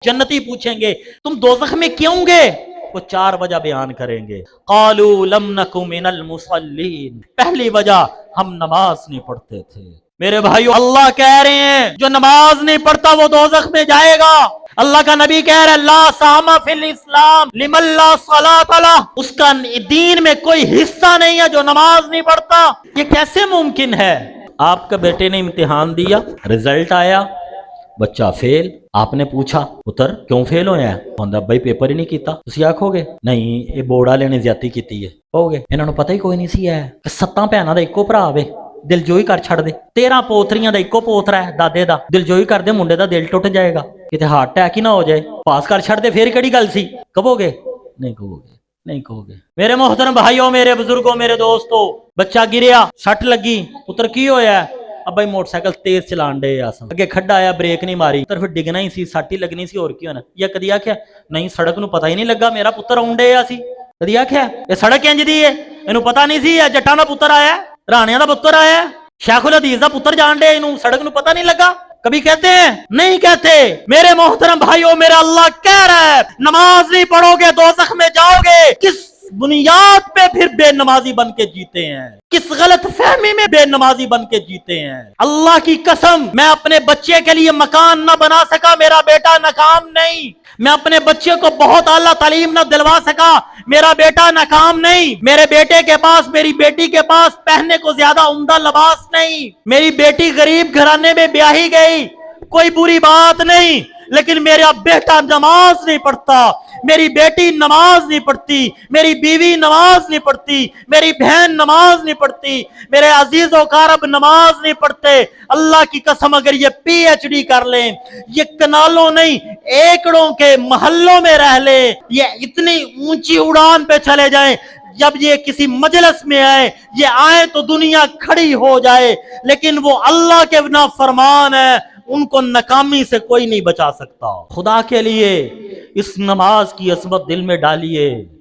जन्नती पूछेंगे तुम दोज़ख में क्यों गए? वो 4 वजह बयान करेंगे। कालू लम नकु मिनल मुसल्लीन, पहली वजह हम नमाज नहीं पढ़ते थे। मेरे भाइयों, अल्लाह कह रहे हैं जो नमाज नहीं पढ़ता वो दोज़ख में जाएगा। अल्लाह का नबी कह रहा है ला सामा फिल इस्लाम लिमन ला सलात ला, उसका दीन में कोई हिस्सा नहीं है जो नमाज नहीं पढ़ता। ये कैसे मुमकिन है? आपका बेटे ने इम्तिहान दिया, रिजल्ट आया, बच्चा फेल। आपने पूछा पुत्र क्यों फेल होया? कहंदा भाई पेपर ही नहीं किया। तुसी आखोगे नहीं ये बोर्ड वाले ने ज्यादती की है, कहोगे इन्होंने पता ही कोई नहीं सी है कि 7 भैनों का इको भरा वे, दिलजोई कर छड़ दे। 13 पोतरियां का इको पोतरा है दादे दा, दिलजोई कर दे मुंडे दा दिल टुट जाएगा, किते हार्ट अटैक ही ना हो जाए, पास कर छड़ दे, फिर केड़ी गल सी? कहोगे नहीं, कहोगे नहीं, कहोगे। मेरे मोहतरम भाइयों, मेरे बुजुर्गों, मेरे दोस्तों, बच्चा गिरया, सट लगी, पुत्र की होया? अब भाई मोटरसाइकिल तेज चलान डे अगे खड्डा आया, ब्रेक नहीं मारी, तो फिर डिगना ही सी, सट ही लगनी सी, और की होना? या कदी आख्या नहीं सड़क नूं पता ही नहीं लगा मेरा पुत्र आउण डे सी? कदी आख्या ये सड़क इंज दी है, इनू पता नहीं सी जट्टां दा पुत्र आया, राणियां दा पुत्र आया, शेखुल हदीस दा पुत्र जान डे, इनू सड़क नूं पता नहीं लगा? कभी कहते हैं? नहीं कहते। मेरे मोहतरम भाइयों, मेरा अल्लाह कह रहा है नमाज नहीं पढ़ोगे दोज़ख में जाओगे। किस बुनियाद पे फिर बेनमाजी बन के जीते हैं? किस गलत फहमी में बेनमाजी बन के जीते हैं? अल्लाह की कसम, मैं अपने बच्चे के लिए मकान ना बना सका, मेरा बेटा नाकाम नहीं। मैं अपने बच्चे को बहुत आला तालीम ना दिलवा सका, मेरा बेटा नाकाम नहीं। मेरे बेटे के पास, मेरी बेटी के पास पहनने को ज्यादा उम्दा लिबास नहीं। मेरी बेटी गरीब घराने में ब्याही गई, कोई बुरी बात नहीं, लेकिन मेरा बेटा नमाज नहीं पढ़ता, मेरी बेटी नमाज नहीं पढ़ती, मेरी बीवी नमाज नहीं पढ़ती, मेरी बहन नमाज नहीं पढ़ती, मेरे अजीजों कारब नमाज नहीं पढ़ते। अल्लाह की कसम, अगर ये पीएचडी कर लें, ये कनालों नहीं एकड़ों के महल्लों में रह ले, ये इतनी ऊंची उड़ान पे चले जाएं, जब ये किसी मजलिस में आए, ये आए तो दुनिया खड़ी हो जाए, लेकिन वो अल्लाह के ना फरमान है, उनको नाकामी से कोई नहीं बचा सकता। खुदा के लिए इस नमाज की अजमत दिल में डालिए।